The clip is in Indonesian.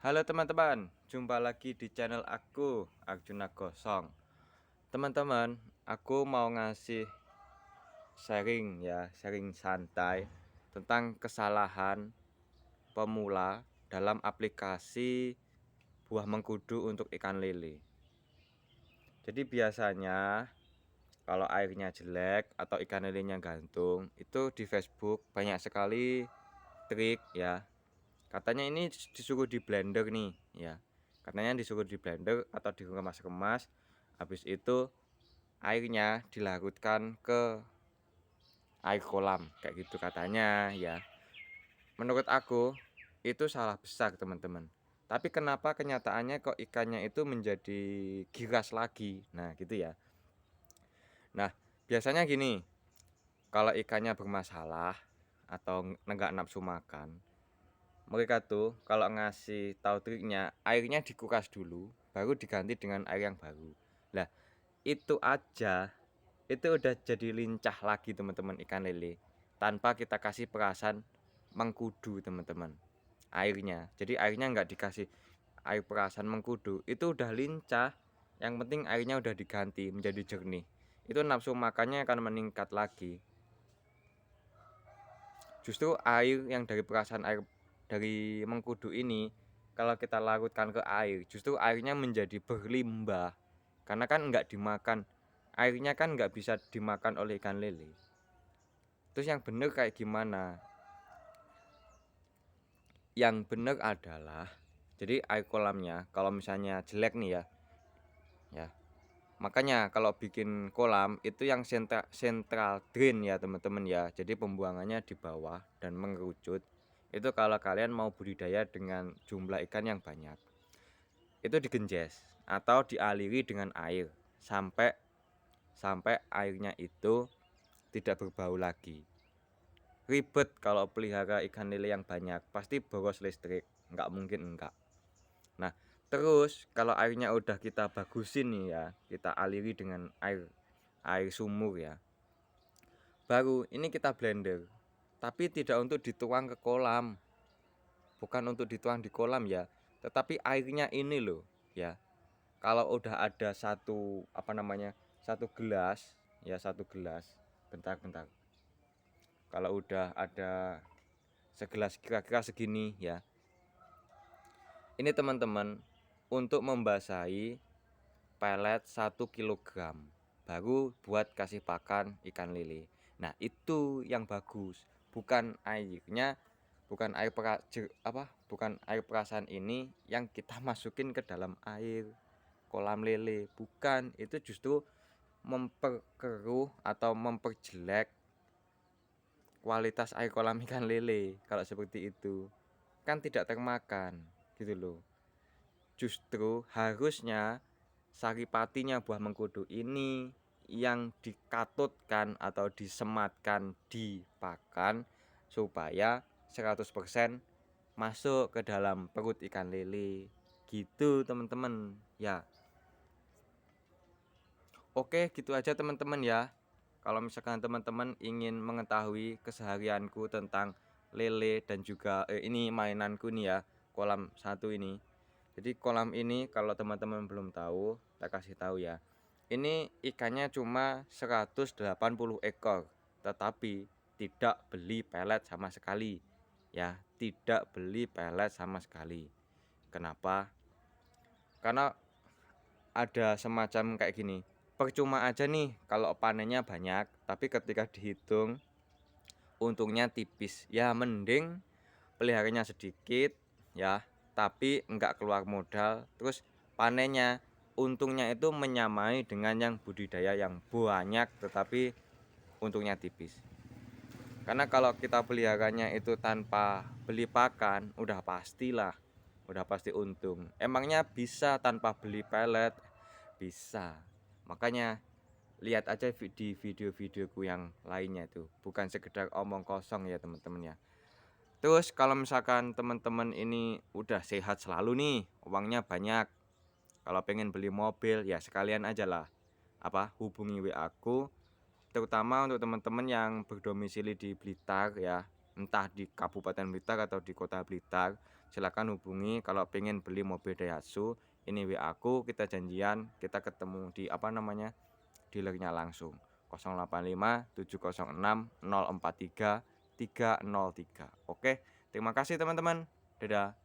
Halo teman-teman, jumpa lagi di channel aku, Arjuna Gosong. Teman-teman, aku mau ngasih sharing santai tentang kesalahan pemula dalam aplikasi buah mengkudu untuk ikan lele. Jadi biasanya kalau airnya jelek atau ikan lelenya gantung, itu di Facebook banyak sekali trik ya. Katanya ini disuruh di blender nih ya. Katanya disuruh di blender atau dikemas-kemas. Habis itu airnya dilarutkan ke air kolam kayak gitu katanya ya. Menurut aku itu salah besar teman-teman. Tapi kenapa kenyataannya kok ikannya itu menjadi giras lagi? Nah gitu ya. Nah biasanya gini, kalau ikannya bermasalah atau nggak nafsu makan, mereka tuh kalau ngasih tahu triknya, airnya dikuras dulu, baru diganti dengan air yang baru. Lah, itu aja, itu udah jadi lincah lagi teman-teman ikan lele. Tanpa kita kasih perasan mengkudu teman-teman. Airnya, jadi airnya nggak dikasih air perasan mengkudu, itu udah lincah. Yang penting airnya udah diganti menjadi jernih. Itu nafsu makannya akan meningkat lagi. Justru air yang dari perasan air dari mengkudu ini, kalau kita larutkan ke air, justru airnya menjadi berlimbah. Karena kan nggak dimakan, airnya kan nggak bisa dimakan oleh ikan lele. Terus yang bener kayak gimana? Yang bener adalah, jadi air kolamnya kalau misalnya jelek nih ya. Makanya kalau bikin kolam itu yang central drain ya teman-teman ya. Jadi pembuangannya di bawah dan mengerucut. Itu kalau kalian mau budidaya dengan jumlah ikan yang banyak. Itu digenjes atau dialiri dengan air sampai sampai airnya itu tidak berbau lagi. Ribet kalau pelihara ikan lele yang banyak, pasti boros listrik. Nggak mungkin enggak. Nah, terus kalau airnya udah kita bagusin nih ya, kita aliri dengan air sumur ya. Baru ini kita blender. Tapi tidak untuk dituang ke kolam. Bukan untuk dituang di kolam ya, tetapi airnya ini loh ya. Kalau udah ada satu gelas ya, satu gelas. Bentar. Kalau udah ada segelas kira-kira segini ya. Ini teman-teman untuk membasahi pelet 1 kilogram baru buat kasih pakan ikan lele. Nah itu yang bagus, bukan airnya, bukan air perasan ini yang kita masukin ke dalam air kolam lele, bukan. Itu justru memperkeruh atau memperjelek kualitas air kolam ikan lele. Kalau seperti itu kan tidak termakan gitu loh. Justru harusnya saripatinya buah mengkudu ini yang dikatutkan atau disematkan di pakan supaya 100% masuk ke dalam perut ikan lele gitu teman-teman ya. Oke gitu aja teman-teman ya. Kalau misalkan teman-teman ingin mengetahui keseharianku tentang lele dan juga ini mainanku nih ya, kolam satu ini. Jadi kolam ini kalau teman-teman belum tahu, saya kasih tahu ya. Ini ikannya cuma 180 ekor, tetapi tidak beli pelet sama sekali. Ya, tidak beli pelet sama sekali. Kenapa? Karena ada semacam kayak gini. Percuma aja nih kalau panennya banyak, tapi ketika dihitung untungnya tipis. Ya mending peliharanya sedikit ya, tapi enggak keluar modal, terus panennya untungnya itu menyamai dengan yang budidaya yang banyak tetapi untungnya tipis. Karena kalau kita peliharanya itu tanpa beli pakan, udah pasti untung. Emangnya bisa tanpa beli pelet? Bisa. Makanya lihat aja di video-videoku yang lainnya itu, bukan sekedar omong kosong ya teman-teman ya. Terus kalau misalkan teman-teman ini udah sehat selalu nih, uangnya banyak, kalau pengen beli mobil ya sekalian aja lah hubungi WA aku, terutama untuk teman-teman yang berdomisili di Blitar ya, entah di Kabupaten Blitar atau di Kota Blitar. silakan hubungi kalau pengen beli mobil Daihatsu. Ini WA aku, kita janjian, kita ketemu di dealernya langsung. 085 706 043 303. Oke, terima kasih teman-teman. Dadah.